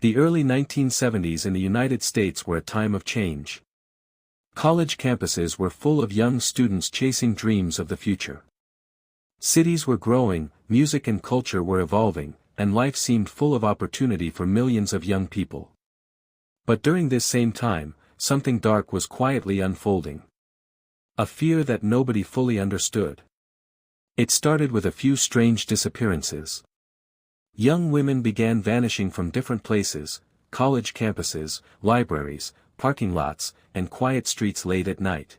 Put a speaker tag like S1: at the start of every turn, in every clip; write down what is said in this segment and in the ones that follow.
S1: The early 1970s in the United States were a time of change. College campuses were full of young students chasing dreams of the future. Cities were growing, music and culture were evolving, and life seemed full of opportunity for millions of young people. But during this same time, something dark was quietly unfolding. A fear that nobody fully understood. It started with a few strange disappearances. Young women began vanishing from different places, college campuses, libraries, parking lots, and quiet streets late at night.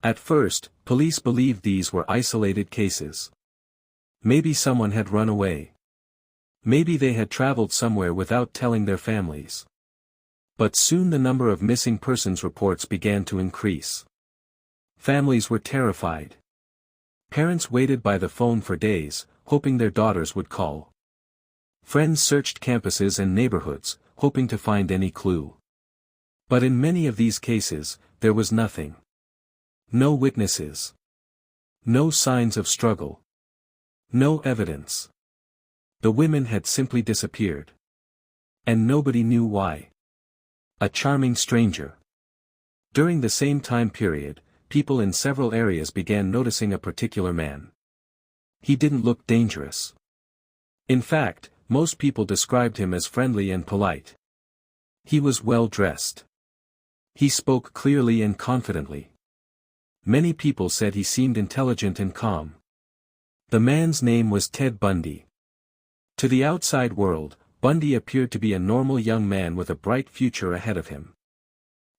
S1: At first, police believed these were isolated cases. Maybe someone had run away. Maybe they had traveled somewhere without telling their families. But soon the number of missing persons reports began to increase. Families were terrified. Parents waited by the phone for days, hoping their daughters would call. Friends searched campuses and neighborhoods, hoping to find any clue. But in many of these cases, there was nothing. No witnesses. No signs of struggle. No evidence. The women had simply disappeared. And nobody knew why. A charming stranger. During the same time period, people in several areas began noticing a particular man. He didn't look dangerous. In fact, most people described him as friendly and polite. He was well dressed. He spoke clearly and confidently. Many people said he seemed intelligent and calm. The man's name was Ted Bundy. To the outside world, Bundy appeared to be a normal young man with a bright future ahead of him.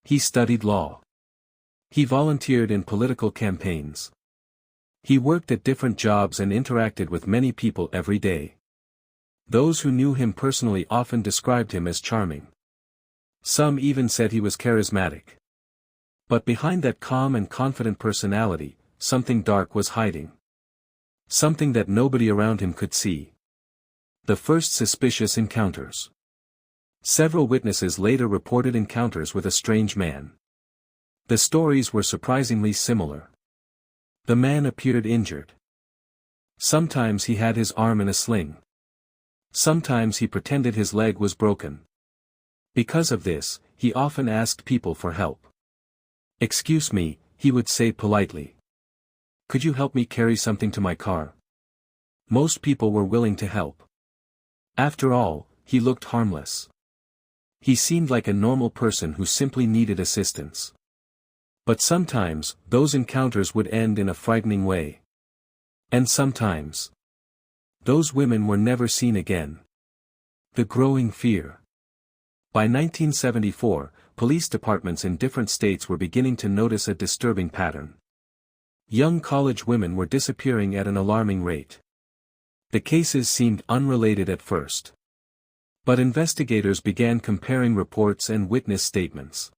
S1: He studied law. He volunteered in political campaigns. He worked at different jobs and interacted with many people every day. Those who knew him personally often described him as charming. Some even said he was charismatic. But behind that calm and confident personality, something dark was hiding. Something that nobody around him could see. The first suspicious encounters. Several witnesses later reported encounters with a strange man. The stories were surprisingly similar. The man appeared injured. Sometimes he had his arm in a sling. Sometimes he pretended his leg was broken. Because of this, he often asked people for help. "Excuse me," he would say politely. "Could you help me carry something to my car?" Most people were willing to help. After all, he looked harmless. He seemed like a normal person who simply needed assistance. But sometimes, those encounters would end in a frightening way. And sometimes, those women were never seen again. The growing fear. By 1974, police departments in different states were beginning to notice a disturbing pattern. Young college women were disappearing at an alarming rate. The cases seemed unrelated at first. But investigators began comparing reports and witness statements.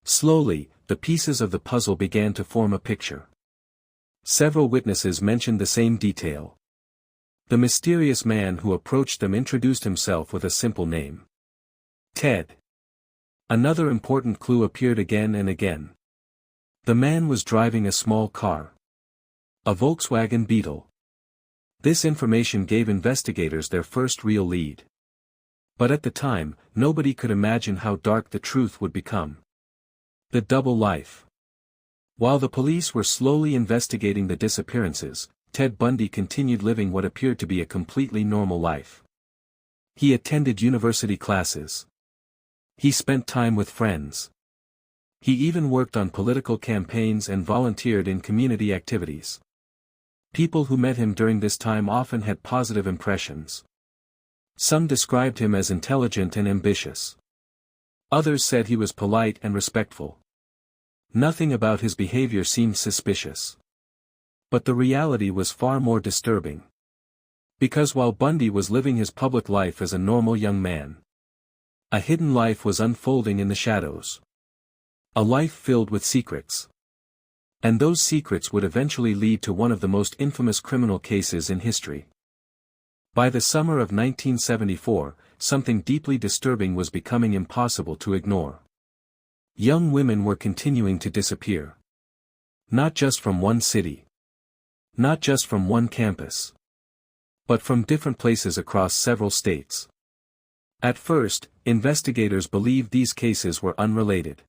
S1: Slowly, the pieces of the puzzle began to form a picture. Several witnesses mentioned the same detail. The mysterious man who approached them introduced himself with a simple name. Ted. Another important clue appeared again and again. The man was driving a small car. A Volkswagen Beetle. This information gave investigators their first real lead. But at the time, nobody could imagine how dark the truth would become. The double life. While the police were slowly investigating the disappearances, Ted Bundy continued living what appeared to be a completely normal life. He attended university classes. He spent time with friends. He even worked on political campaigns and volunteered in community activities. People who met him during this time often had positive impressions. Some described him as intelligent and ambitious. Others said he was polite and respectful. Nothing about his behavior seemed suspicious. But the reality was far more disturbing. Because while Bundy was living his public life as a normal young man, a hidden life was unfolding in the shadows. A life filled with secrets. And those secrets would eventually lead to one of the most infamous criminal cases in history. By the summer of 1974, something deeply disturbing was becoming impossible to ignore. Young women were continuing to disappear. Not just from one city. Not just from one campus. But from different places across several states. At first, investigators believed these cases were unrelated.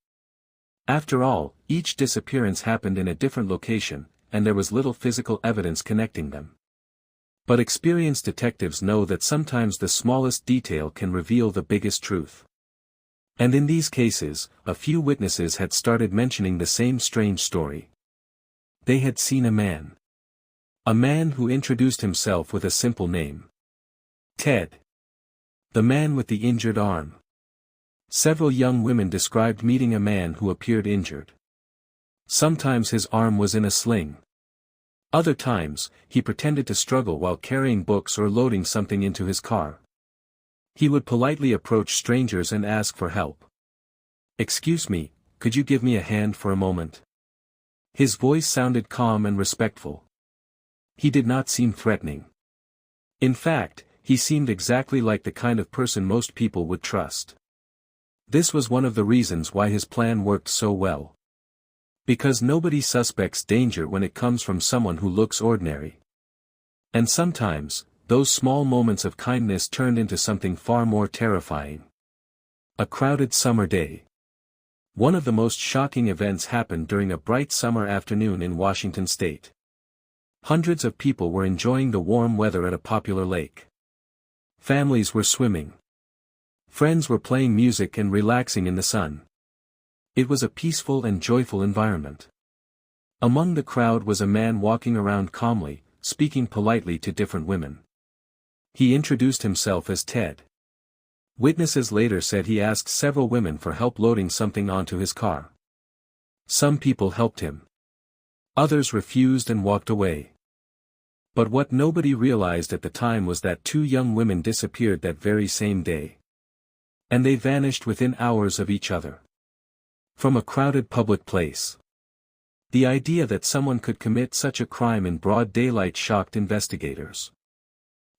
S1: After all, each disappearance happened in a different location, and there was little physical evidence connecting them. But experienced detectives know that sometimes the smallest detail can reveal the biggest truth. And in these cases, a few witnesses had started mentioning the same strange story. They had seen a man. A man who introduced himself with a simple name. Ted. The man with the injured arm. Several young women described meeting a man who appeared injured. Sometimes his arm was in a sling. Other times, he pretended to struggle while carrying books or loading something into his car. He would politely approach strangers and ask for help. "Excuse me, could you give me a hand for a moment?" His voice sounded calm and respectful. He did not seem threatening. In fact, he seemed exactly like the kind of person most people would trust. This was one of the reasons why his plan worked so well. Because nobody suspects danger when it comes from someone who looks ordinary. And sometimes, those small moments of kindness turned into something far more terrifying. A crowded summer day. One of the most shocking events happened during a bright summer afternoon in Washington state. Hundreds of people were enjoying the warm weather at a popular lake. Families were swimming. Friends were playing music and relaxing in the sun. It was a peaceful and joyful environment. Among the crowd was a man walking around calmly, speaking politely to different women. He introduced himself as Ted. Witnesses later said he asked several women for help loading something onto his car. Some people helped him. Others refused and walked away. But what nobody realized at the time was that two young women disappeared that very same day. And they vanished within hours of each other. From a crowded public place. The idea that someone could commit such a crime in broad daylight shocked investigators.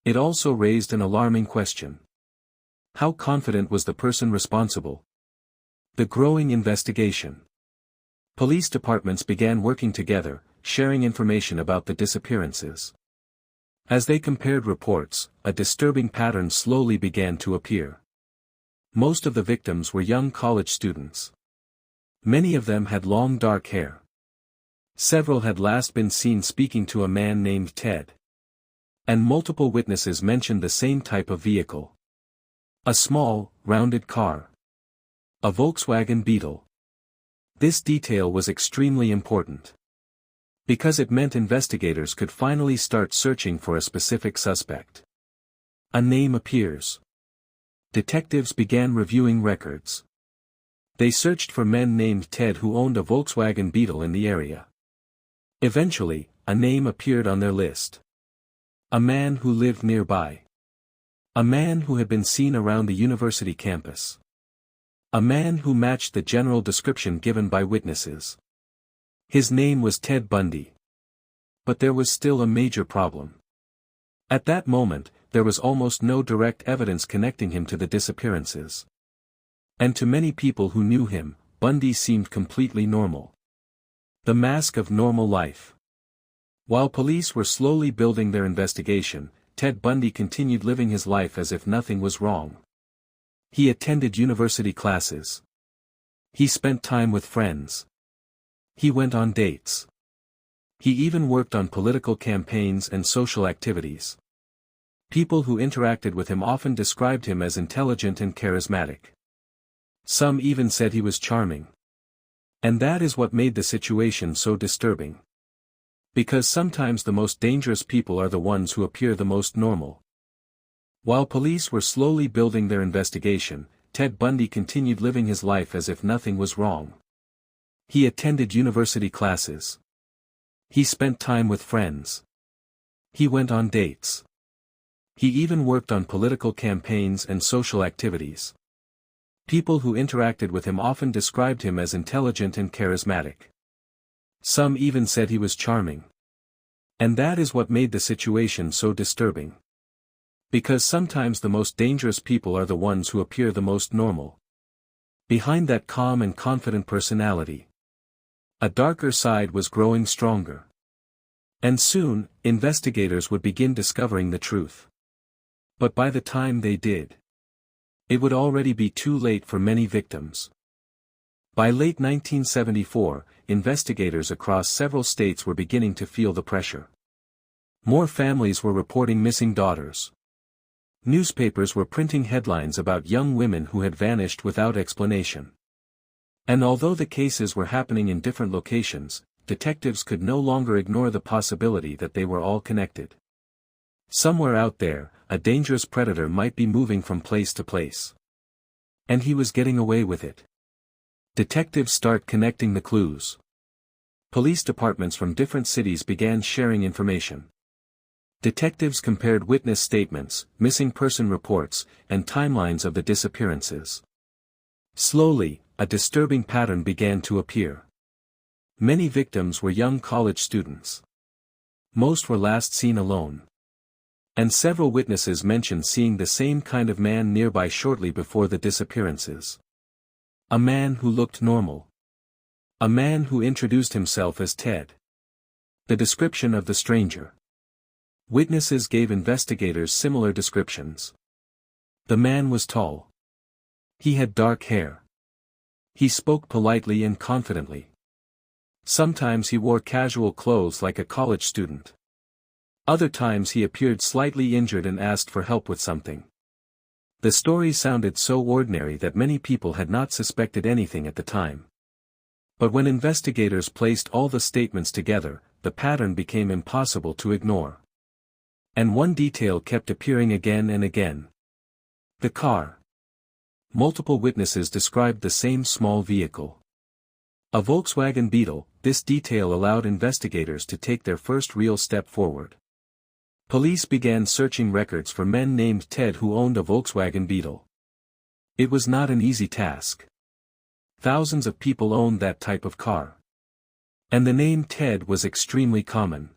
S1: It also raised an alarming question. How confident was the person responsible? The growing investigation. Police departments began working together, sharing information about the disappearances. As they compared reports, a disturbing pattern slowly began to appear. Most of the victims were young college students. Many of them had long dark hair. Several had last been seen speaking to a man named Ted. And multiple witnesses mentioned the same type of vehicle. A small, rounded car. A Volkswagen Beetle. This detail was extremely important. Because it meant investigators could finally start searching for a specific suspect. A name appears. Detectives began reviewing records. They searched for men named Ted who owned a Volkswagen Beetle in the area. Eventually, a name appeared on their list. A man who lived nearby. A man who had been seen around the university campus. A man who matched the general description given by witnesses. His name was Ted Bundy. But there was still a major problem. At that moment, there was almost no direct evidence connecting him to the disappearances. And to many people who knew him, Bundy seemed completely normal. The mask of normal life. While police were slowly building their investigation, Ted Bundy continued living his life as if nothing was wrong. He attended university classes. He spent time with friends. He went on dates. He even worked on political campaigns and social activities. People who interacted with him often described him as intelligent and charismatic. Some even said he was charming. And that is what made the situation so disturbing. Because sometimes the most dangerous people are the ones who appear the most normal. While police were slowly building their investigation, Ted Bundy continued living his life as if nothing was wrong. He attended university classes. He spent time with friends. He went on dates. He even worked on political campaigns and social activities. People who interacted with him often described him as intelligent and charismatic. Some even said he was charming. And that is what made the situation so disturbing. Because sometimes the most dangerous people are the ones who appear the most normal. Behind that calm and confident personality, a darker side was growing stronger. And soon, investigators would begin discovering the truth. But by the time they did, It would already be too late for many victims. By late 1974, investigators across several states were beginning to feel the pressure. More families were reporting missing daughters. Newspapers were printing headlines about young women who had vanished without explanation. And although the cases were happening in different locations, detectives could no longer ignore the possibility that they were all connected. Somewhere out there, a dangerous predator might be moving from place to place. And he was getting away with it. Detectives start connecting the clues. Police departments from different cities began sharing information. Detectives compared witness statements, missing person reports, and timelines of the disappearances. Slowly, a disturbing pattern began to appear. Many victims were young college students. Most were last seen alone. And several witnesses mentioned seeing the same kind of man nearby shortly before the disappearances. A man who looked normal. A man who introduced himself as Ted. The description of the stranger. Witnesses gave investigators similar descriptions. The man was tall. He had dark hair. He spoke politely and confidently. Sometimes he wore casual clothes like a college student. Other times he appeared slightly injured and asked for help with something. The story sounded so ordinary that many people had not suspected anything at the time. But when investigators placed all the statements together, the pattern became impossible to ignore. And one detail kept appearing again and again. The car. Multiple witnesses described the same small vehicle. A Volkswagen Beetle. This detail allowed investigators to take their first real step forward. Police began searching records for men named Ted who owned a Volkswagen Beetle. It was not an easy task. Thousands of people owned that type of car. And the name Ted was extremely common.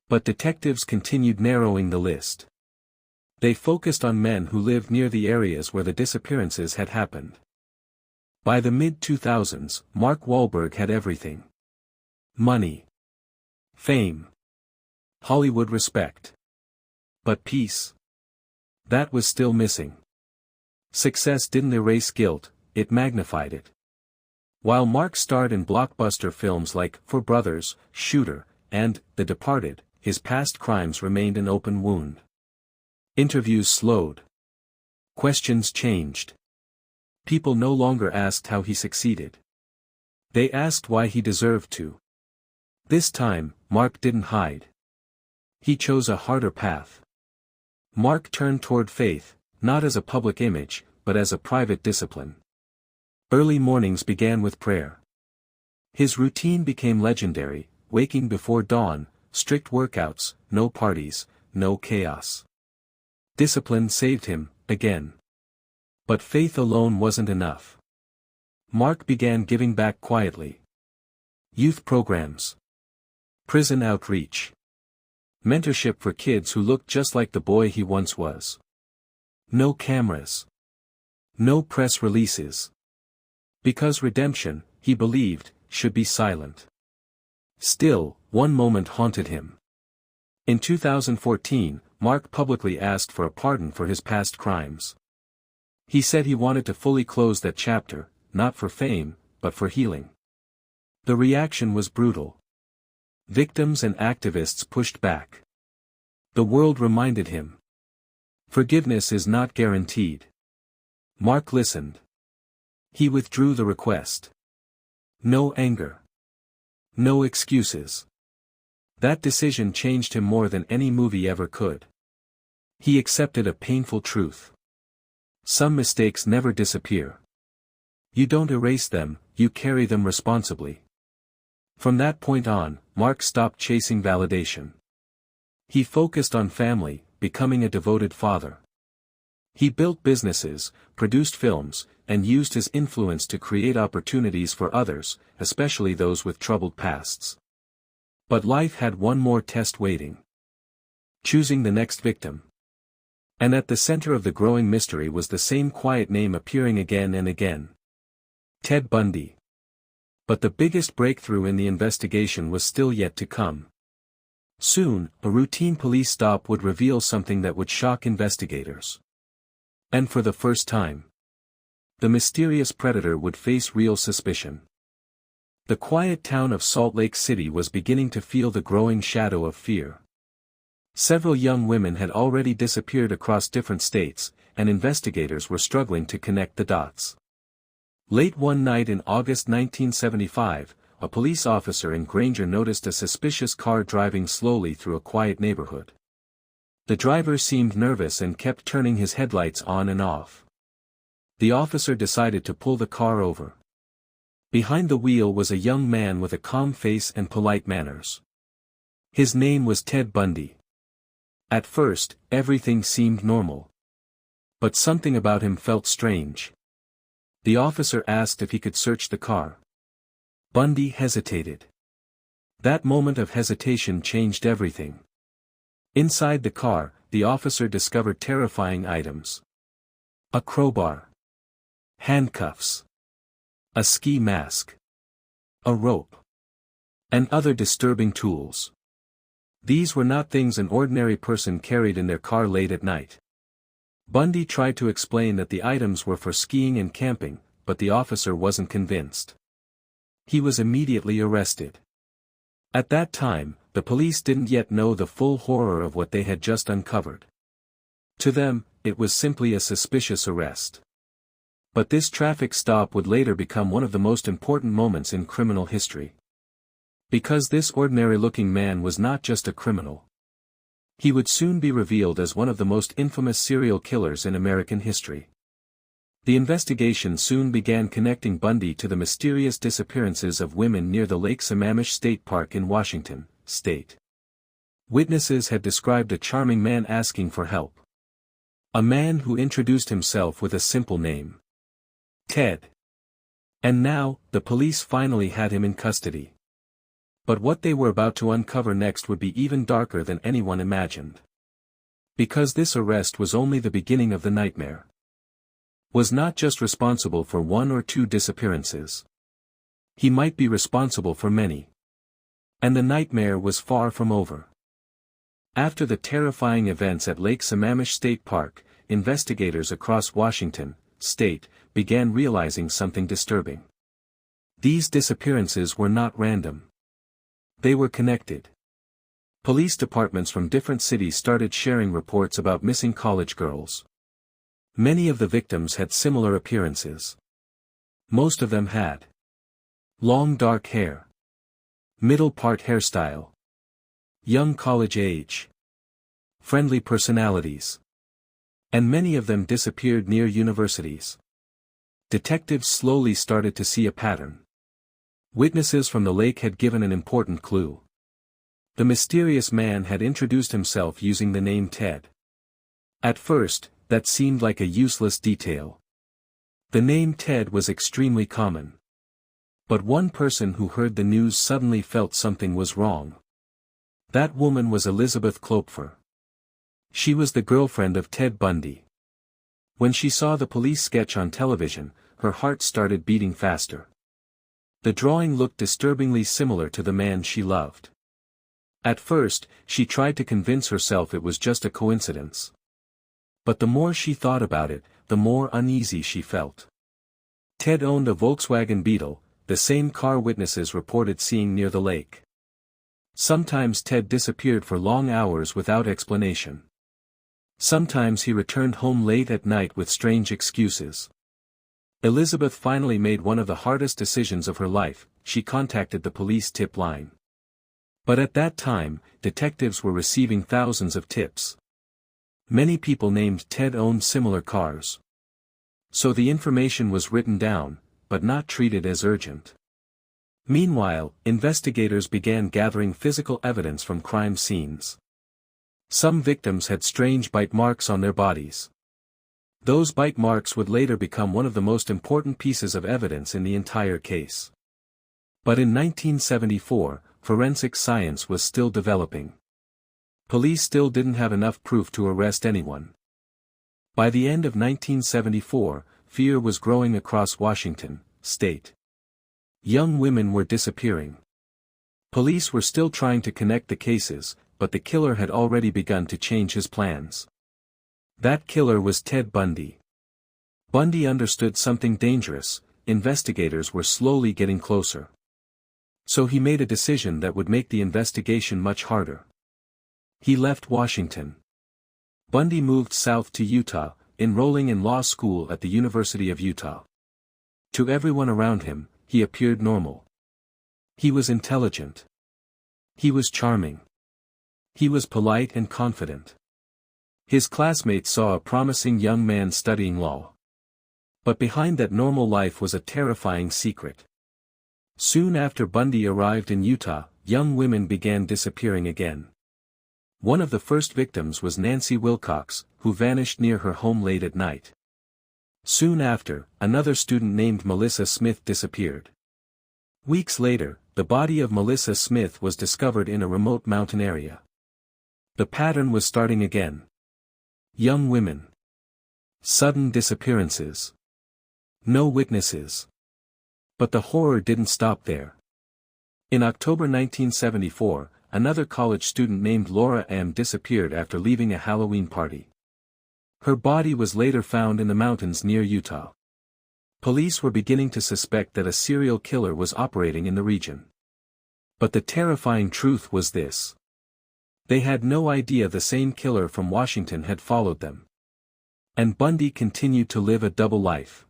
S1: But detectives continued narrowing the list. They focused on men who lived near the areas where the disappearances had happened. By the mid-2000s, Mark Wahlberg had everything. Money. Fame. Hollywood respect. But peace? That was still missing. Success didn't erase guilt, it magnified it. While Mark starred in blockbuster films like Four Brothers, Shooter, and The Departed, his past crimes remained an open wound. Interviews slowed. Questions changed. People no longer asked how he succeeded. They asked why he deserved to. This time, Mark didn't hide. He chose a harder path. Mark turned toward faith, not as a public image, but as a private discipline. Early mornings began with prayer. His routine became legendary, waking before dawn, strict workouts, no parties, no chaos. Discipline saved him, again. But faith alone wasn't enough. Mark began giving back quietly. Youth programs. Prison outreach. Mentorship for kids who looked just like the boy he once was. No cameras. No press releases. Because redemption, he believed, should be silent. Still, one moment haunted him. In 2014, Mark publicly asked for a pardon for his past crimes. He said he wanted to fully close that chapter, not for fame, but for healing. The reaction was brutal. Victims and activists pushed back. The world reminded him. Forgiveness is not guaranteed. Mark listened. He withdrew the request. No anger. No excuses. That decision changed him more than any movie ever could. He accepted a painful truth. Some mistakes never disappear. You don't erase them, you carry them responsibly. From that point on, Mark stopped chasing validation. He focused on family, becoming a devoted father. He built businesses, produced films, and used his influence to create opportunities for others, especially those with troubled pasts. But life had one more test waiting. Choosing the next victim. And at the center of the growing mystery was the same quiet name appearing again and again. Ted Bundy. But the biggest breakthrough in the investigation was still yet to come. Soon, a routine police stop would reveal something that would shock investigators. And for the first time, the mysterious predator would face real suspicion. The quiet town of Salt Lake City was beginning to feel the growing shadow of fear. Several young women had already disappeared across different states, and investigators were struggling to connect the dots. Late one night in August 1975, a police officer in Granger noticed a suspicious car driving slowly through a quiet neighborhood. The driver seemed nervous and kept turning his headlights on and off. The officer decided to pull the car over. Behind the wheel was a young man with a calm face and polite manners. His name was Ted Bundy. At first, everything seemed normal. But something about him felt strange. The officer asked if he could search the car. Bundy hesitated. That moment of hesitation changed everything. Inside the car, the officer discovered terrifying items. A crowbar. Handcuffs. A ski mask. A rope. And other disturbing tools. These were not things an ordinary person carried in their car late at night. Bundy tried to explain that the items were for skiing and camping, but the officer wasn't convinced. He was immediately arrested. At that time, the police didn't yet know the full horror of what they had just uncovered. To them, it was simply a suspicious arrest. But this traffic stop would later become one of the most important moments in criminal history. Because this ordinary-looking man was not just a criminal. He would soon be revealed as one of the most infamous serial killers in American history. The investigation soon began connecting Bundy to the mysterious disappearances of women near the Lake Sammamish State Park in Washington, state. Witnesses had described a charming man asking for help. A man who introduced himself with a simple name. Ted. And now, the police finally had him in custody. But what they were about to uncover next would be even darker than anyone imagined. Because this arrest was only the beginning of the nightmare. Was not just responsible for one or two disappearances. He might be responsible for many. And the nightmare was far from over. After the terrifying events at Lake Sammamish State Park, investigators across Washington, state, began realizing something disturbing. These disappearances were not random. They were connected. Police departments from different cities started sharing reports about missing college girls. Many of the victims had similar appearances. Most of them had long dark hair, middle part hairstyle, young college age, friendly personalities. And many of them disappeared near universities. Detectives slowly started to see a pattern. Witnesses from the lake had given an important clue. The mysterious man had introduced himself using the name Ted. At first, that seemed like a useless detail. The name Ted was extremely common. But one person who heard the news suddenly felt something was wrong. That woman was Elizabeth Klopfer. She was the girlfriend of Ted Bundy. When she saw the police sketch on television, her heart started beating faster. The drawing looked disturbingly similar to the man she loved. At first, she tried to convince herself it was just a coincidence. But the more she thought about it, the more uneasy she felt. Ted owned a Volkswagen Beetle, the same car witnesses reported seeing near the lake. Sometimes Ted disappeared for long hours without explanation. Sometimes he returned home late at night with strange excuses. Elizabeth finally made one of the hardest decisions of her life. She contacted the police tip line. But at that time, detectives were receiving thousands of tips. Many people named Ted owned similar cars. So the information was written down, but not treated as urgent. Meanwhile, investigators began gathering physical evidence from crime scenes. Some victims had strange bite marks on their bodies. Those bite marks would later become one of the most important pieces of evidence in the entire case. But in 1974, forensic science was still developing. Police still didn't have enough proof to arrest anyone. By the end of 1974, fear was growing across Washington, state. Young women were disappearing. Police were still trying to connect the cases, but the killer had already begun to change his plans. That killer was Ted Bundy. Bundy understood something dangerous. Investigators were slowly getting closer. So he made a decision that would make the investigation much harder. He left Washington. Bundy moved south to Utah, enrolling in law school at the University of Utah. To everyone around him, he appeared normal. He was intelligent. He was charming. He was polite and confident. His classmates saw a promising young man studying law. But behind that normal life was a terrifying secret. Soon after Bundy arrived in Utah, young women began disappearing again. One of the first victims was Nancy Wilcox, who vanished near her home late at night. Soon after, another student named Melissa Smith disappeared. Weeks later, the body of Melissa Smith was discovered in a remote mountain area. The pattern was starting again. Young women. Sudden disappearances. No witnesses. But the horror didn't stop there. In October 1974, another college student named Laura M. disappeared after leaving a Halloween party. Her body was later found in the mountains near Utah. Police were beginning to suspect that a serial killer was operating in the region. But the terrifying truth was this. They had no idea the same killer from Washington had followed them. And Bundy continued to live a double life.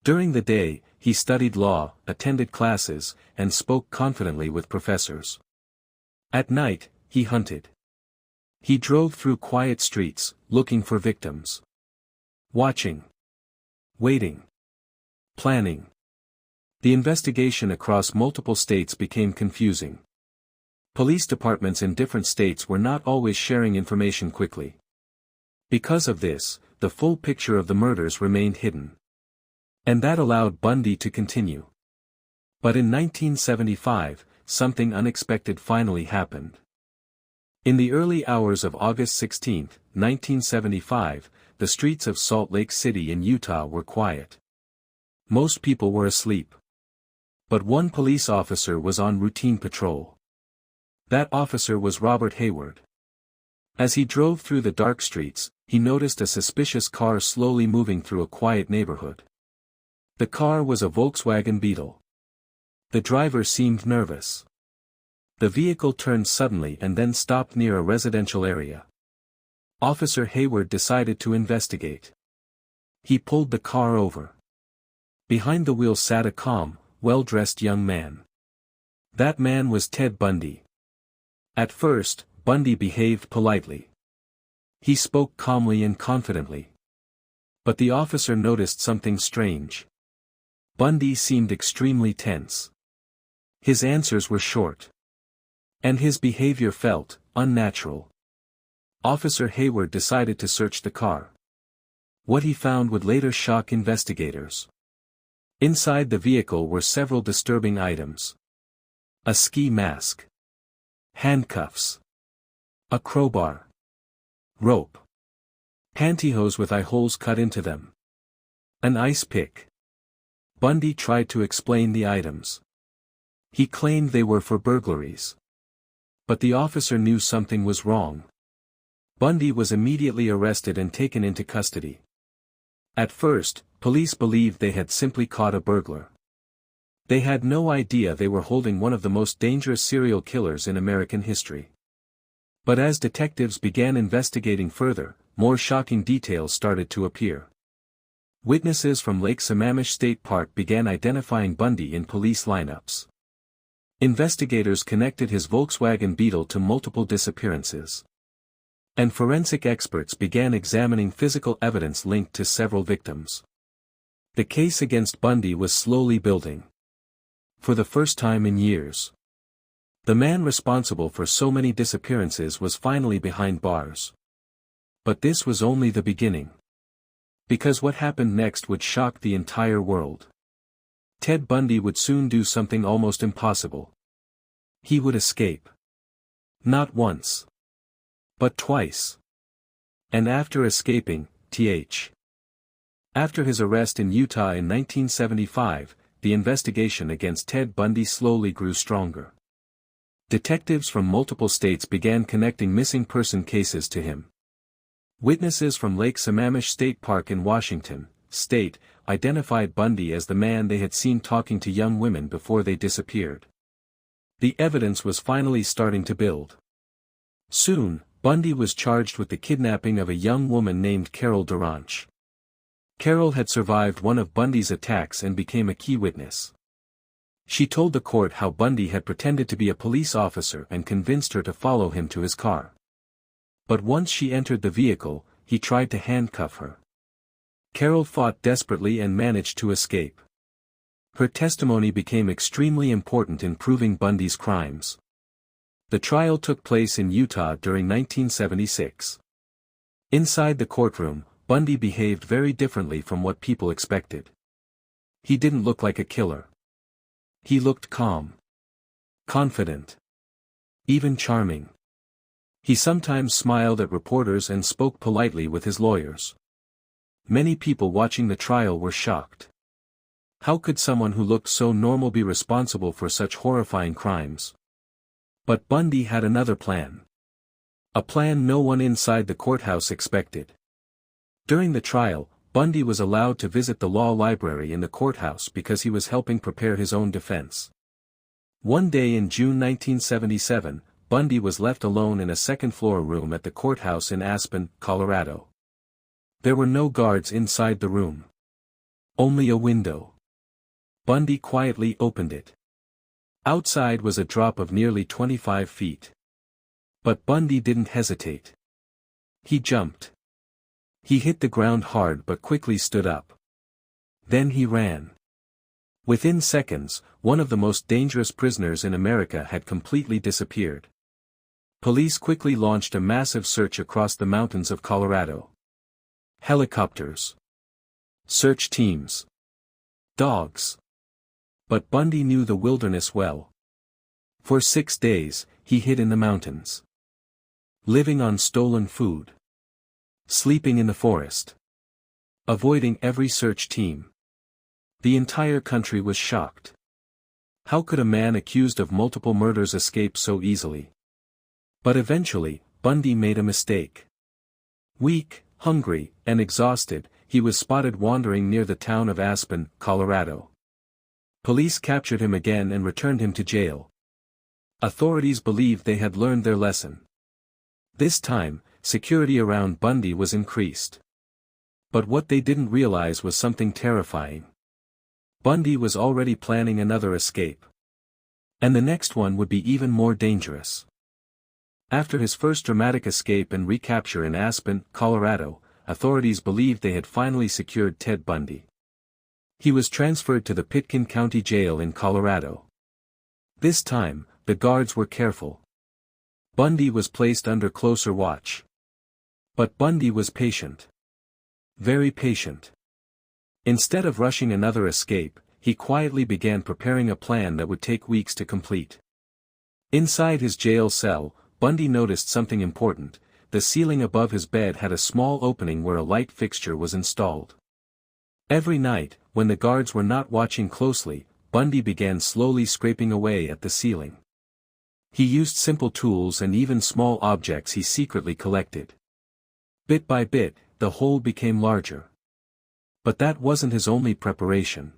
S1: During the day, he studied law, attended classes, and spoke confidently with professors. At night, he hunted. He drove through quiet streets, looking for victims. Watching. Waiting. Planning. The investigation across multiple states became confusing. Police departments in different states were not always sharing information quickly. Because of this, the full picture of the murders remained hidden. And that allowed Bundy to continue. But in 1975, something unexpected finally happened. In the early hours of August 16, 1975, the streets of Salt Lake City in Utah were quiet. Most people were asleep. But one police officer was on routine patrol. That officer was Robert Hayward. As he drove through the dark streets, he noticed a suspicious car slowly moving through a quiet neighborhood. The car was a Volkswagen Beetle. The driver seemed nervous. The vehicle turned suddenly and then stopped near a residential area. Officer Hayward decided to investigate. He pulled the car over. Behind the wheel sat a calm, well-dressed young man. That man was Ted Bundy. At first, Bundy behaved politely. He spoke calmly and confidently. But the officer noticed something strange. Bundy seemed extremely tense. His answers were short. And his behavior felt unnatural. Officer Hayward decided to search the car. What he found would later shock investigators. Inside the vehicle were several disturbing items. A ski mask. Handcuffs. A crowbar. Rope. Pantyhose with eye holes cut into them. An ice pick. Bundy tried to explain the items. He claimed they were for burglaries. But the officer knew something was wrong. Bundy was immediately arrested and taken into custody. At first, police believed they had simply caught a burglar. They had no idea they were holding one of the most dangerous serial killers in American history. But as detectives began investigating further, more shocking details started to appear. Witnesses from Lake Sammamish State Park began identifying Bundy in police lineups. Investigators connected his Volkswagen Beetle to multiple disappearances. And forensic experts began examining physical evidence linked to several victims. The case against Bundy was slowly building. For the first time in years, the man responsible for so many disappearances was finally behind bars. But this was only the beginning. Because what happened next would shock the entire world. Ted Bundy would soon do something almost impossible. He would escape. Not once. But twice. And after escaping, After his arrest in Utah in 1975, the investigation against Ted Bundy slowly grew stronger. Detectives from multiple states began connecting missing person cases to him. Witnesses from Lake Sammamish State Park in Washington, state, identified Bundy as the man they had seen talking to young women before they disappeared. The evidence was finally starting to build. Soon, Bundy was charged with the kidnapping of a young woman named Carol Durant. Carol had survived one of Bundy's attacks and became a key witness. She told the court how Bundy had pretended to be a police officer and convinced her to follow him to his car. But once she entered the vehicle, he tried to handcuff her. Carol fought desperately and managed to escape. Her testimony became extremely important in proving Bundy's crimes. The trial took place in Utah during 1976. Inside the courtroom, Bundy behaved very differently from what people expected. He didn't look like a killer. He looked calm, confident, even charming. He sometimes smiled at reporters and spoke politely with his lawyers. Many people watching the trial were shocked. How could someone who looked so normal be responsible for such horrifying crimes? But Bundy had another plan. A plan no one inside the courthouse expected. During the trial, Bundy was allowed to visit the law library in the courthouse because he was helping prepare his own defense. One day in June 1977, Bundy was left alone in a second-floor room at the courthouse in Aspen, Colorado. There were no guards inside the room. Only a window. Bundy quietly opened it. Outside was a drop of nearly 25 feet. But Bundy didn't hesitate. He jumped. He hit the ground hard but quickly stood up. Then he ran. Within seconds, one of the most dangerous prisoners in America had completely disappeared. Police quickly launched a massive search across the mountains of Colorado. Helicopters. Search teams. Dogs. But Bundy knew the wilderness well. For 6 days, he hid in the mountains. Living on stolen food. Sleeping in the forest. Avoiding every search team. The entire country was shocked. How could a man accused of multiple murders escape so easily? But eventually, Bundy made a mistake. Weak, hungry, and exhausted, he was spotted wandering near the town of Aspen, Colorado. Police captured him again and returned him to jail. Authorities believed they had learned their lesson. This time, security around Bundy was increased. But what they didn't realize was something terrifying. Bundy was already planning another escape. And the next one would be even more dangerous. After his first dramatic escape and recapture in Aspen, Colorado, authorities believed they had finally secured Ted Bundy. He was transferred to the Pitkin County Jail in Colorado. This time, the guards were careful. Bundy was placed under closer watch. But Bundy was patient. Very patient. Instead of rushing another escape, he quietly began preparing a plan that would take weeks to complete. Inside his jail cell, Bundy noticed something important. The ceiling above his bed had a small opening where a light fixture was installed. Every night, when the guards were not watching closely, Bundy began slowly scraping away at the ceiling. He used simple tools and even small objects he secretly collected. Bit by bit, the hole became larger. But that wasn't his only preparation.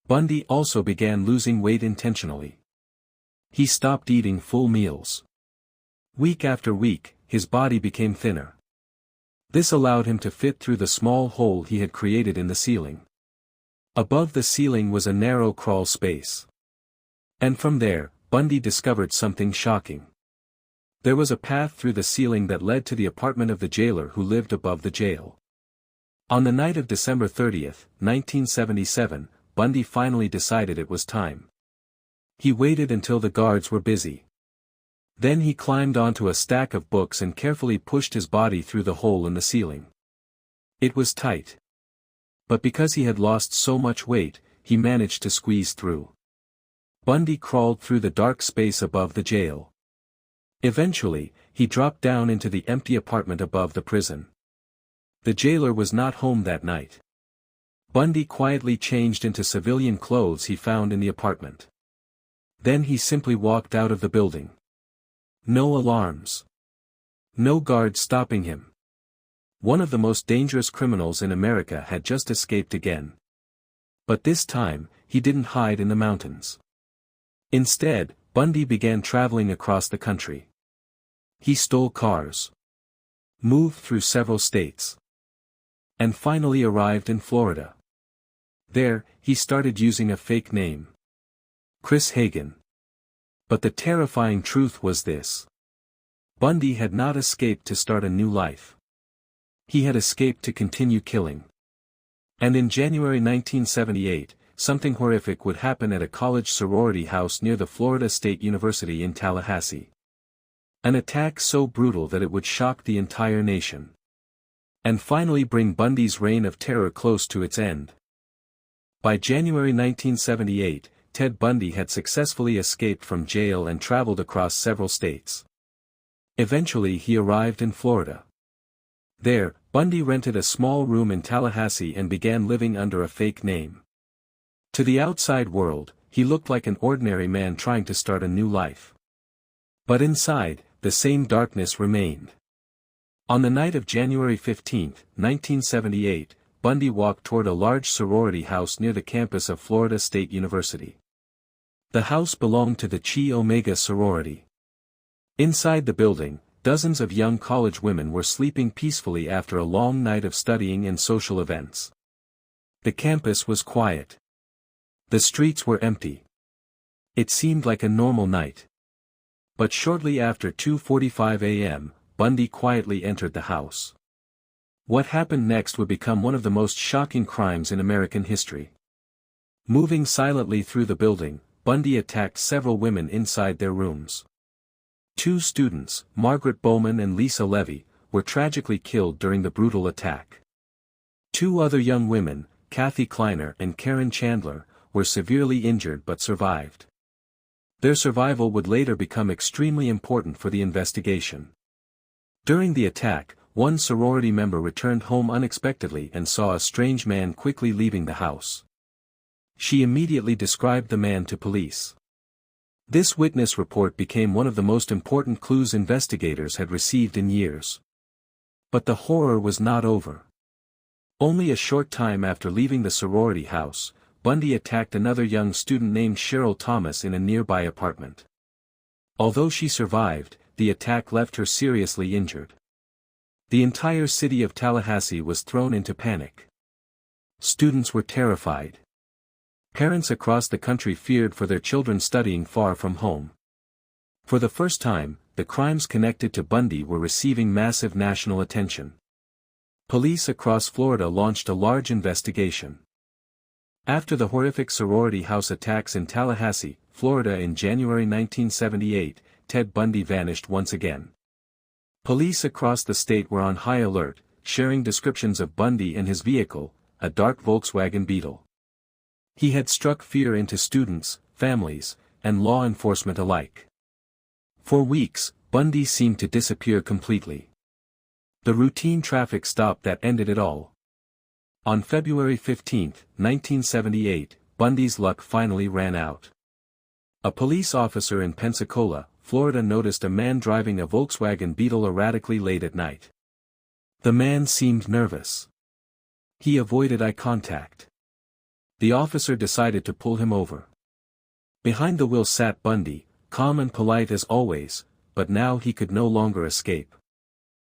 S1: Bundy also began losing weight intentionally. He stopped eating full meals. Week after week, his body became thinner. This allowed him to fit through the small hole he had created in the ceiling. Above the ceiling was a narrow crawl space. And from there, Bundy discovered something shocking. There was a path through the ceiling that led to the apartment of the jailer who lived above the jail. On the night of December 30, 1977, Bundy finally decided it was time. He waited until the guards were busy. Then he climbed onto a stack of books and carefully pushed his body through the hole in the ceiling. It was tight. But because he had lost so much weight, he managed to squeeze through. Bundy crawled through the dark space above the jail. Eventually, he dropped down into the empty apartment above the prison. The jailer was not home that night. Bundy quietly changed into civilian clothes he found in the apartment. Then he simply walked out of the building. No alarms. No guards stopping him. One of the most dangerous criminals in America had just escaped again. But this time, he didn't hide in the mountains. Instead, Bundy began traveling across the country. He stole cars, moved through several states, and finally arrived in Florida. There, he started using a fake name, Chris Hagen. But the terrifying truth was this: Bundy had not escaped to start a new life. He had escaped to continue killing. And in January 1978, something horrific would happen at a college sorority house near the Florida State University in Tallahassee. An attack so brutal that it would shock the entire nation. And finally bring Bundy's reign of terror close to its end. By January 1978, Ted Bundy had successfully escaped from jail and traveled across several states. Eventually he arrived in Florida. There, Bundy rented a small room in Tallahassee and began living under a fake name. To the outside world, he looked like an ordinary man trying to start a new life. But inside, the same darkness remained. On the night of January 15, 1978, Bundy walked toward a large sorority house near the campus of Florida State University. The house belonged to the Chi Omega sorority. Inside the building, dozens of young college women were sleeping peacefully after a long night of studying and social events. The campus was quiet. The streets were empty. It seemed like a normal night. But shortly after 2:45 a.m., Bundy quietly entered the house. What happened next would become one of the most shocking crimes in American history. Moving silently through the building, Bundy attacked several women inside their rooms. 2 students, Margaret Bowman and Lisa Levy, were tragically killed during the brutal attack. 2 other young women, Kathy Kleiner and Karen Chandler, were severely injured but survived. Their survival would later become extremely important for the investigation. During the attack, one sorority member returned home unexpectedly and saw a strange man quickly leaving the house. She immediately described the man to police. This witness report became one of the most important clues investigators had received in years. But the horror was not over. Only a short time after leaving the sorority house, Bundy attacked another young student named Cheryl Thomas in a nearby apartment. Although she survived, the attack left her seriously injured. The entire city of Tallahassee was thrown into panic. Students were terrified. Parents across the country feared for their children studying far from home. For the first time, the crimes connected to Bundy were receiving massive national attention. Police across Florida launched a large investigation. After the horrific sorority house attacks in Tallahassee, Florida in January 1978, Ted Bundy vanished once again. Police across the state were on high alert, sharing descriptions of Bundy and his vehicle, a dark Volkswagen Beetle. He had struck fear into students, families, and law enforcement alike. For weeks, Bundy seemed to disappear completely. The routine traffic stop that ended it all. On February 15, 1978, Bundy's luck finally ran out. A police officer in Pensacola, Florida noticed a man driving a Volkswagen Beetle erratically late at night. The man seemed nervous. He avoided eye contact. The officer decided to pull him over. Behind the wheel sat Bundy, calm and polite as always, but now he could no longer escape.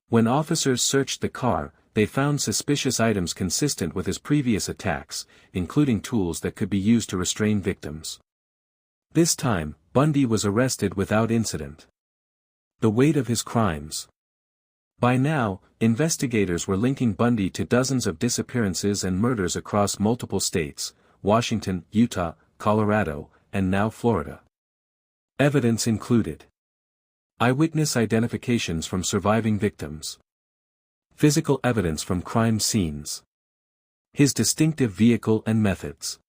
S1: When officers searched the car, they found suspicious items consistent with his previous attacks, including tools that could be used to restrain victims. This time, Bundy was arrested without incident. The weight of his crimes. By now, investigators were linking Bundy to dozens of disappearances and murders across multiple states, Washington, Utah, Colorado, and now Florida. Evidence included eyewitness identifications from surviving victims, physical evidence from crime scenes, his distinctive vehicle and methods.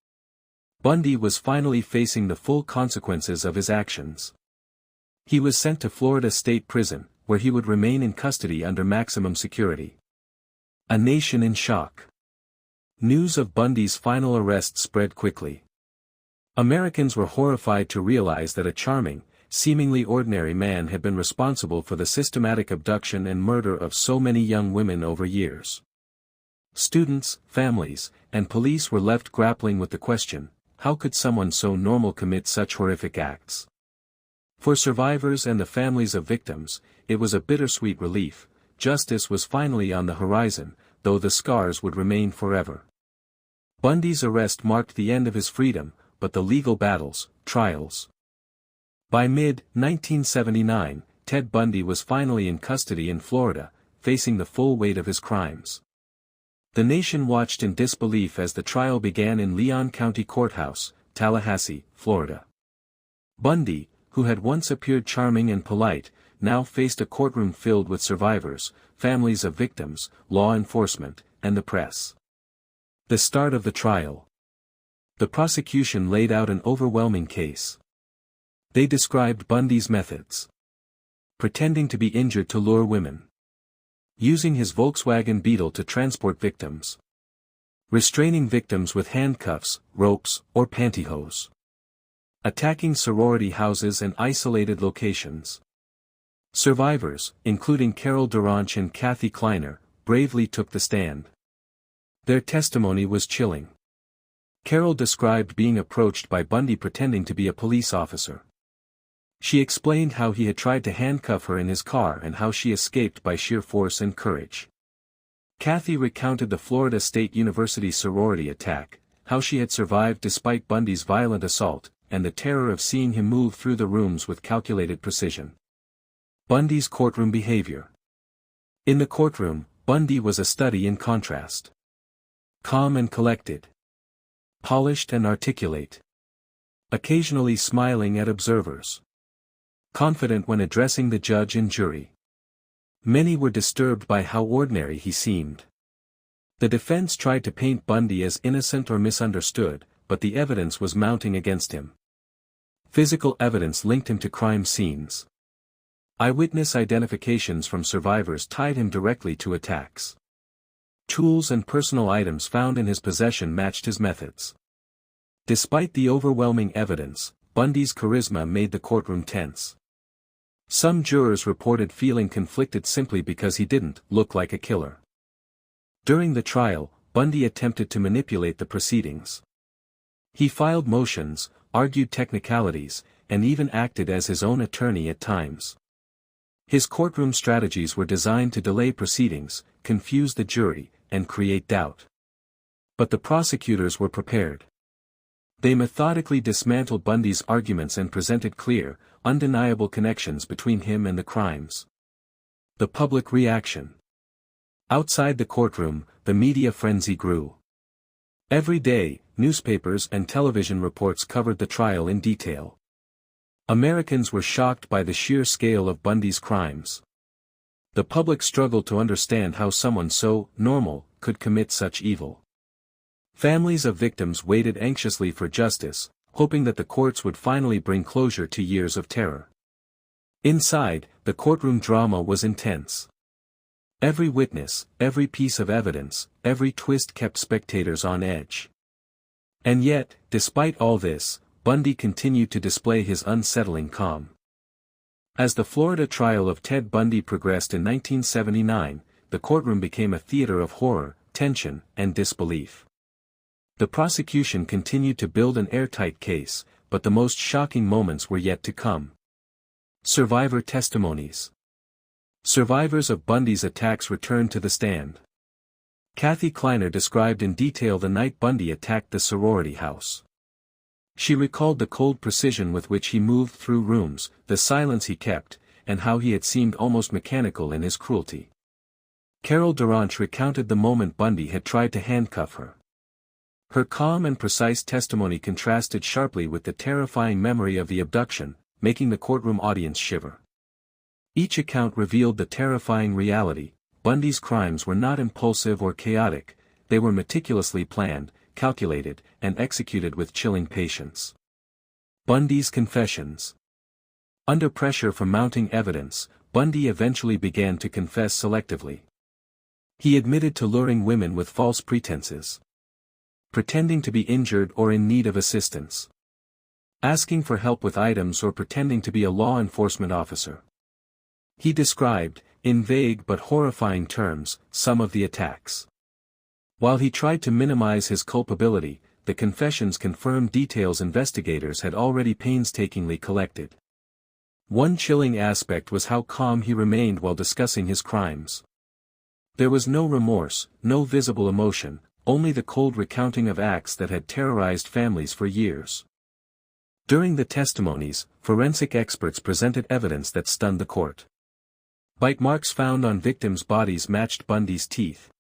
S1: Bundy was finally facing the full consequences of his actions. He was sent to Florida State Prison, where he would remain in custody under maximum security. A nation in shock. News of Bundy's final arrest spread quickly. Americans were horrified to realize that a charming, seemingly ordinary man had been responsible for the systematic abduction and murder of so many young women over years. Students, families, and police were left grappling with the question, how could someone so normal commit such horrific acts? For survivors and the families of victims, it was a bittersweet relief. Justice was finally on the horizon, though the scars would remain forever. Bundy's arrest marked the end of his freedom, but the legal battles, trials. By mid-1979, Ted Bundy was finally in custody in Florida, facing the full weight of his crimes. The nation watched in disbelief as the trial began in Leon County Courthouse, Tallahassee, Florida. Bundy, who had once appeared charming and polite, now faced a courtroom filled with survivors, families of victims, law enforcement, and the press. The start of the trial. The prosecution laid out an overwhelming case. They described Bundy's methods. Pretending to be injured to lure women. Using his Volkswagen Beetle to transport victims. Restraining victims with handcuffs, ropes, or pantyhose. Attacking sorority houses and isolated locations. Survivors, including Carol Duranch and Kathy Kleiner, bravely took the stand. Their testimony was chilling. Carol described being approached by Bundy pretending to be a police officer. She explained how he had tried to handcuff her in his car and how she escaped by sheer force and courage. Kathy recounted the Florida State University sorority attack, how she had survived despite Bundy's violent assault, and the terror of seeing him move through the rooms with calculated precision. Bundy's courtroom behavior. In the courtroom, Bundy was a study in contrast. Calm and collected. Polished and articulate. Occasionally smiling at observers. Confident when addressing the judge and jury. Many were disturbed by how ordinary he seemed. The defense tried to paint Bundy as innocent or misunderstood, but the evidence was mounting against him. Physical evidence linked him to crime scenes. Eyewitness identifications from survivors tied him directly to attacks. Tools and personal items found in his possession matched his methods. Despite the overwhelming evidence, Bundy's charisma made the courtroom tense. Some jurors reported feeling conflicted simply because he didn't look like a killer. During the trial, Bundy attempted to manipulate the proceedings. He filed motions, argued technicalities, and even acted as his own attorney at times. His courtroom strategies were designed to delay proceedings, confuse the jury, and create doubt. But the prosecutors were prepared. They methodically dismantled Bundy's arguments and presented clear, undeniable connections between him and the crimes. The public reaction. Outside the courtroom, the media frenzy grew. Every day, newspapers and television reports covered the trial in detail. Americans were shocked by the sheer scale of Bundy's crimes. The public struggled to understand how someone so normal could commit such evil. Families of victims waited anxiously for justice, hoping that the courts would finally bring closure to years of terror. Inside, the courtroom drama was intense. Every witness, every piece of evidence, every twist kept spectators on edge. And yet, despite all this, Bundy continued to display his unsettling calm. As the Florida trial of Ted Bundy progressed in 1979, the courtroom became a theater of horror, tension, and disbelief. The prosecution continued to build an airtight case, but the most shocking moments were yet to come. Survivor testimonies. Survivors of Bundy's attacks returned to the stand. Kathy Kleiner described in detail the night Bundy attacked the sorority house. She recalled the cold precision with which he moved through rooms, the silence he kept, and how he had seemed almost mechanical in his cruelty. Carol Duranch recounted the moment Bundy had tried to handcuff her. Her calm and precise testimony contrasted sharply with the terrifying memory of the abduction, making the courtroom audience shiver. Each account revealed the terrifying reality: Bundy's crimes were not impulsive or chaotic, they were meticulously planned, calculated, and executed with chilling patience. Bundy's confessions. Under pressure from mounting evidence, Bundy eventually began to confess selectively. He admitted to luring women with false pretenses. Pretending to be injured or in need of assistance. asking for help with items or pretending to be a law enforcement officer. He described, in vague but horrifying terms, some of the attacks. While he tried to minimize his culpability, the confessions confirmed details investigators had already painstakingly collected. One chilling aspect was how calm he remained while discussing his crimes. There was no remorse, no visible emotion, only the cold recounting of acts that had terrorized families for years. During the testimonies, forensic experts presented evidence that stunned the court. Bite marks found on victims' bodies matched Bundy's teeth.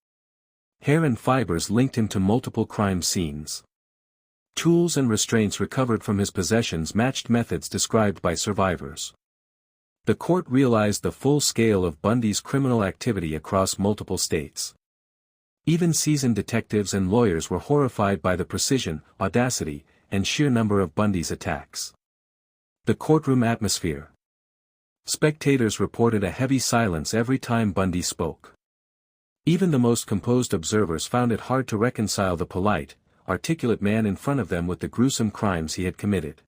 S1: Hair and fibers linked him to multiple crime scenes. Tools and restraints recovered from his possessions matched methods described by survivors. The court realized the full scale of Bundy's criminal activity across multiple states. Even seasoned detectives and lawyers were horrified by the precision, audacity, and sheer number of Bundy's attacks. The courtroom atmosphere. Spectators reported a heavy silence every time Bundy spoke. Even the most composed observers found it hard to reconcile the polite, articulate man in front of them with the gruesome crimes he had committed.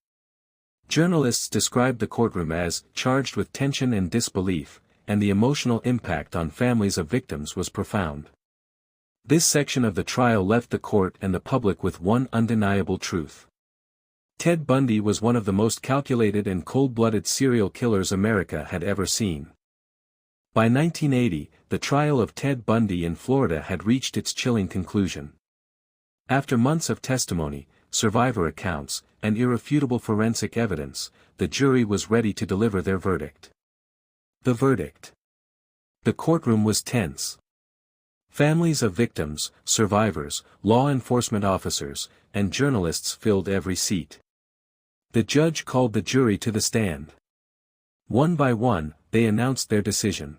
S1: Journalists described the courtroom as charged with tension and disbelief, and the emotional impact on families of victims was profound. This section of the trial left the court and the public with one undeniable truth. Ted Bundy was one of the most calculated and cold-blooded serial killers America had ever seen. By 1980, the trial of Ted Bundy in Florida had reached its chilling conclusion. After months of testimony, survivor accounts, and irrefutable forensic evidence, the jury was ready to deliver their verdict. The verdict. The courtroom was tense. Families of victims, survivors, law enforcement officers, and journalists filled every seat. The judge called the jury to the stand. One by one, they announced their decision.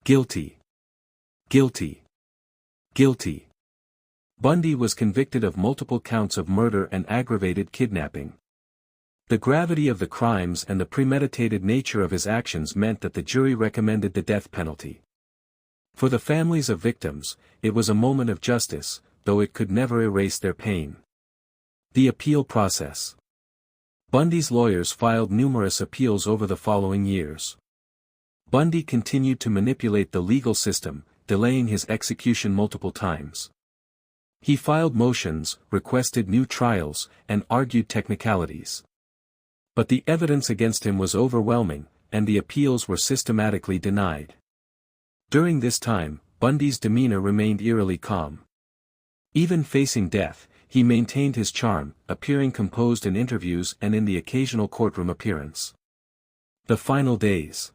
S1: Guilty. Guilty. Guilty. Bundy was convicted of multiple counts of murder and aggravated kidnapping. The gravity of the crimes and the premeditated nature of his actions meant that the jury recommended the death penalty. For the families of victims, it was a moment of justice, though it could never erase their pain. The appeal process. Bundy's lawyers filed numerous appeals over the following years. Bundy continued to manipulate the legal system, delaying his execution multiple times. He filed motions, requested new trials, and argued technicalities. But the evidence against him was overwhelming, and the appeals were systematically denied. During this time, Bundy's demeanor remained eerily calm. Even facing death, he maintained his charm, appearing composed in interviews and in the occasional courtroom appearance. The final days.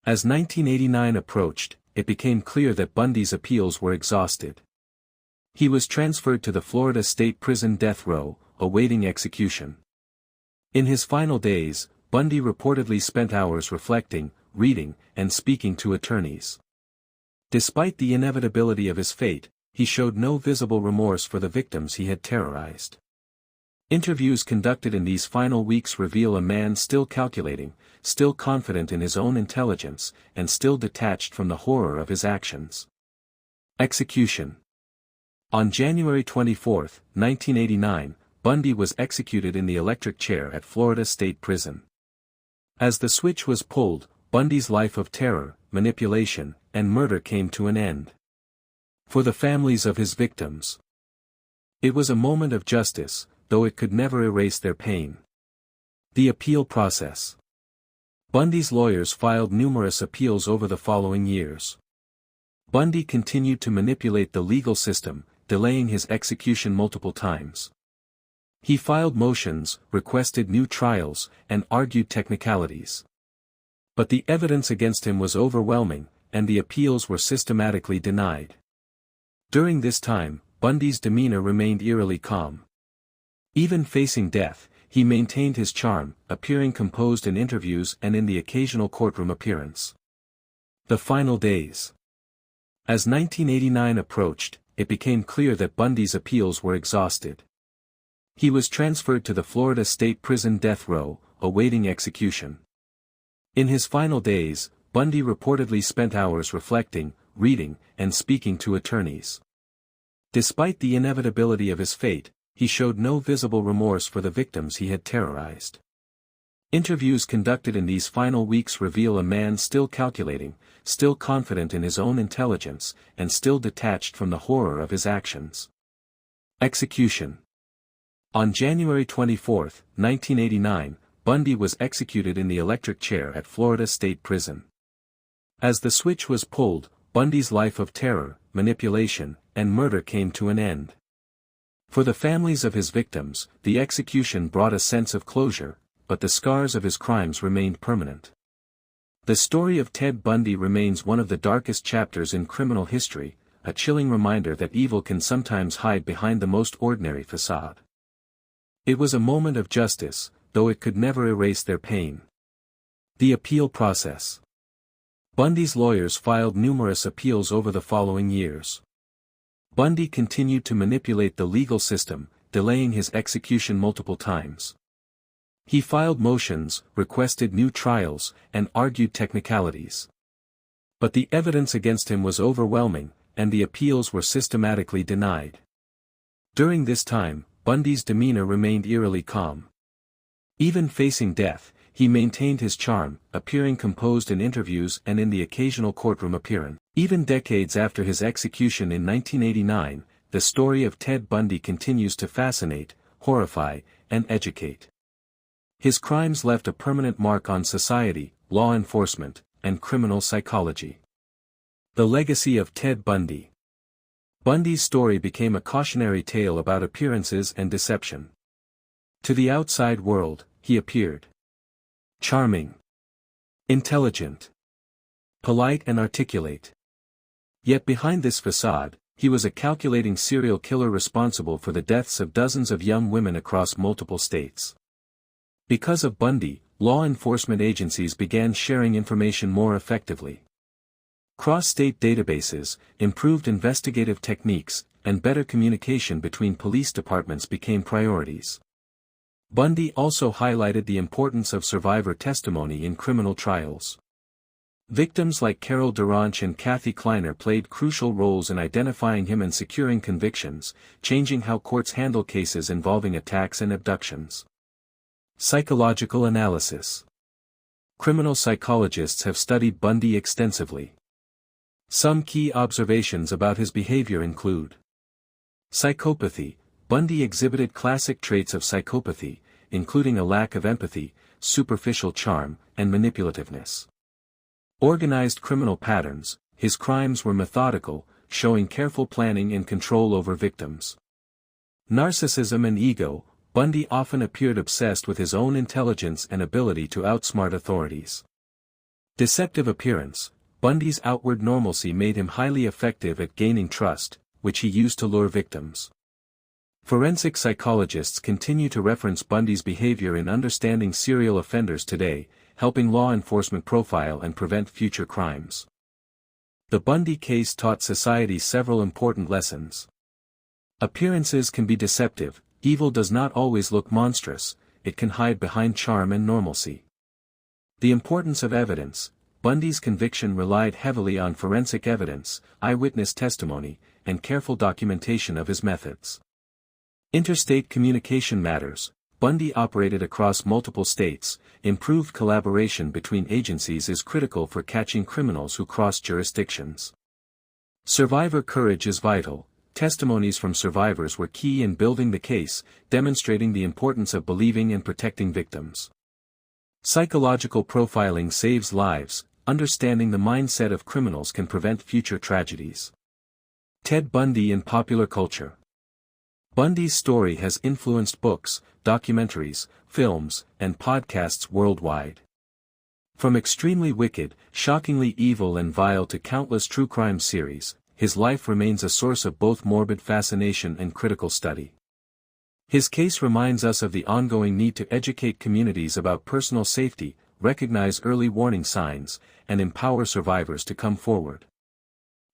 S1: As 1989 approached, it became clear that Bundy's appeals were exhausted. He was transferred to the Florida State Prison death row, awaiting execution. In his final days, Bundy reportedly spent hours reflecting, reading, and speaking to attorneys. Despite the inevitability of his fate, he showed no visible remorse for the victims he had terrorized. Interviews conducted in these final weeks reveal a man still calculating, still confident in his own intelligence, and still detached from the horror of his actions. Execution. On January 24, 1989, Bundy was executed in the electric chair at Florida State Prison. As the switch was pulled, Bundy's life of terror, manipulation, and murder came to an end. For the families of his victims, it was a moment of justice, though it could never erase their pain. The appeal process. Bundy's lawyers filed numerous appeals over the following years. Bundy continued to manipulate the legal system, delaying his execution multiple times. He filed motions, requested new trials, and argued technicalities. But the evidence against him was overwhelming, and the appeals were systematically denied. During this time, Bundy's demeanor remained eerily calm. Even facing death, he maintained his charm, appearing composed in interviews and in the occasional courtroom appearance. The final days. As 1989 approached, it became clear that Bundy's appeals were exhausted. He was transferred to the Florida State Prison death row, awaiting execution. In his final days, Bundy reportedly spent hours reflecting, reading, and speaking to attorneys. Despite the inevitability of his fate, he showed no visible remorse for the victims he had terrorized. Interviews conducted in these final weeks reveal a man still calculating, still confident in his own intelligence, and still detached from the horror of his actions. Execution. On January 24, 1989, Bundy was executed in the electric chair at Florida State Prison. As the switch was pulled, Bundy's life of terror, manipulation, and murder came to an end. For the families of his victims, the execution brought a sense of closure, but the scars of his crimes remained permanent. The story of Ted Bundy remains one of the darkest chapters in criminal history, a chilling reminder that evil can sometimes hide behind the most ordinary facade. It was a moment of justice, though it could never erase their pain. The appeal process. Bundy's lawyers filed numerous appeals over the following years. Bundy continued to manipulate the legal system, delaying his execution multiple times. He filed motions, requested new trials, and argued technicalities. But the evidence against him was overwhelming, and the appeals were systematically denied. During this time, Bundy's demeanor remained eerily calm. Even facing death, he maintained his charm, appearing composed in interviews and in the occasional courtroom appearance. Even decades after his execution in 1989, the story of Ted Bundy continues to fascinate, horrify, and educate. His crimes left a permanent mark on society, law enforcement, and criminal psychology. The legacy of Ted Bundy. Bundy's story became a cautionary tale about appearances and deception. To the outside world, he appeared charming, intelligent, polite and articulate. Yet behind this facade, he was a calculating serial killer responsible for the deaths of dozens of young women across multiple states. Because of Bundy, law enforcement agencies began sharing information more effectively. Cross-state databases, improved investigative techniques, and better communication between police departments became priorities. Bundy also highlighted the importance of survivor testimony in criminal trials. Victims like Carol Duranch and Kathy Kleiner played crucial roles in identifying him and securing convictions, changing how courts handle cases involving attacks and abductions. Psychological analysis. Criminal psychologists have studied Bundy extensively. Some key observations about his behavior include psychopathy. Bundy exhibited classic traits of psychopathy, including a lack of empathy, superficial charm, and manipulativeness. Organized criminal patterns. His crimes were methodical, showing careful planning and control over victims. Narcissism and ego. Bundy often appeared obsessed with his own intelligence and ability to outsmart authorities. Deceptive appearance. Bundy's outward normalcy made him highly effective at gaining trust, which he used to lure victims. Forensic psychologists continue to reference Bundy's behavior in understanding serial offenders today, helping law enforcement profile and prevent future crimes. The Bundy case taught society several important lessons. Appearances can be deceptive. Evil does not always look monstrous, it can hide behind charm and normalcy. The importance of evidence. Bundy's conviction relied heavily on forensic evidence, eyewitness testimony, and careful documentation of his methods. Interstate communication matters. Bundy operated across multiple states. Improved collaboration between agencies is critical for catching criminals who cross jurisdictions. Survivor courage is vital. Testimonies from survivors were key in building the case, demonstrating the importance of believing and protecting victims. Psychological profiling saves lives. Understanding the mindset of criminals can prevent future tragedies. Ted Bundy in popular culture. Bundy's story has influenced books, documentaries, films, and podcasts worldwide. From extremely wicked, shockingly evil and vile to countless true crime series, his life remains a source of both morbid fascination and critical study. His case reminds us of the ongoing need to educate communities about personal safety, recognize early warning signs, and empower survivors to come forward.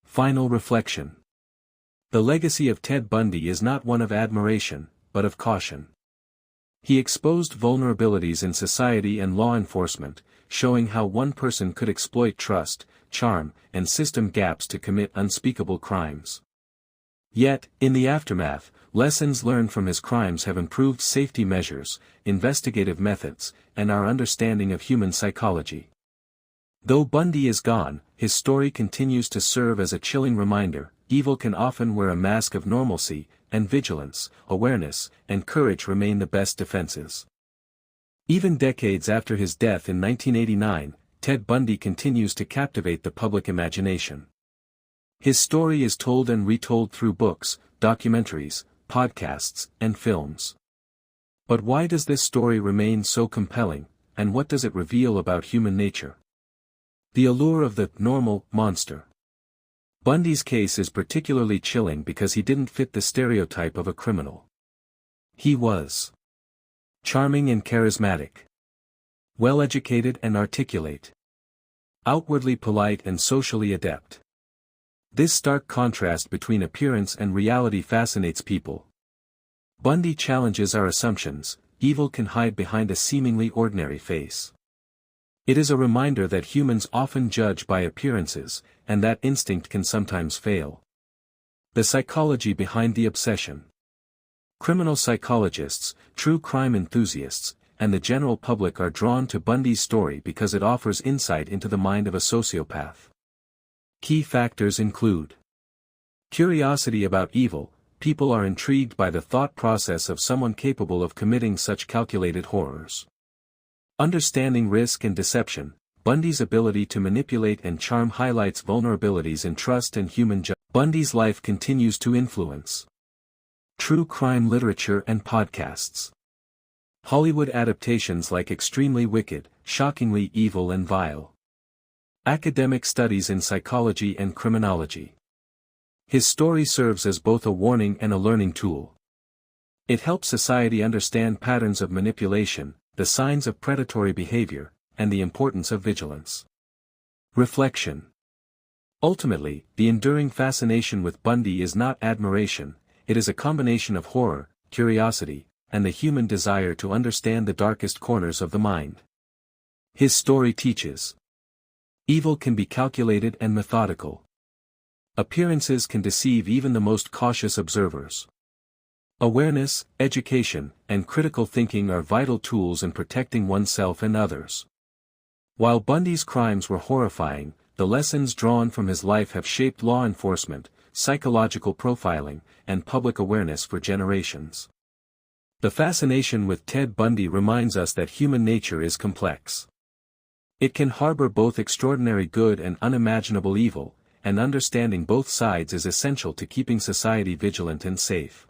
S1: Final reflection. The legacy of Ted Bundy is not one of admiration, but of caution. He exposed vulnerabilities in society and law enforcement, showing how one person could exploit trust, charm, and system gaps to commit unspeakable crimes. Yet, in the aftermath, lessons learned from his crimes have improved safety measures, investigative methods, and our understanding of human psychology. Though Bundy is gone, his story continues to serve as a chilling reminder: evil can often wear a mask of normalcy, and vigilance, awareness, and courage remain the best defenses. Even decades after his death in 1989, Ted Bundy continues to captivate the public imagination. His story is told and retold through books, documentaries, podcasts, and films. But why does this story remain so compelling, and what does it reveal about human nature? The allure of the normal monster. Bundy's case is particularly chilling because he didn't fit the stereotype of a criminal. He was charming and charismatic, well-educated and articulate, outwardly polite and socially adept. This stark contrast between appearance and reality fascinates people. Bundy challenges our assumptions: evil can hide behind a seemingly ordinary face. It is a reminder that humans often judge by appearances, and that instinct can sometimes fail. The psychology behind the obsession. Criminal psychologists, true crime enthusiasts, and the general public are drawn to Bundy's story because it offers insight into the mind of a sociopath. Key factors include curiosity about evil. People are intrigued by the thought process of someone capable of committing such calculated horrors. Understanding risk and deception. Bundy's ability to manipulate and charm highlights vulnerabilities in trust and human judgment. Bundy's life continues to influence true crime literature and podcasts. Hollywood adaptations like Extremely Wicked, Shockingly Evil and Vile. Academic studies in psychology and criminology. His story serves as both a warning and a learning tool. It helps society understand patterns of manipulation, the signs of predatory behavior, and the importance of vigilance. Reflection. Ultimately, the enduring fascination with Bundy is not admiration, it is a combination of horror, curiosity, and the human desire to understand the darkest corners of the mind. His story teaches: evil can be calculated and methodical. Appearances can deceive even the most cautious observers. Awareness, education, and critical thinking are vital tools in protecting oneself and others. While Bundy's crimes were horrifying, the lessons drawn from his life have shaped law enforcement, psychological profiling, and public awareness for generations. The fascination with Ted Bundy reminds us that human nature is complex. It can harbor both extraordinary good and unimaginable evil, and understanding both sides is essential to keeping society vigilant and safe.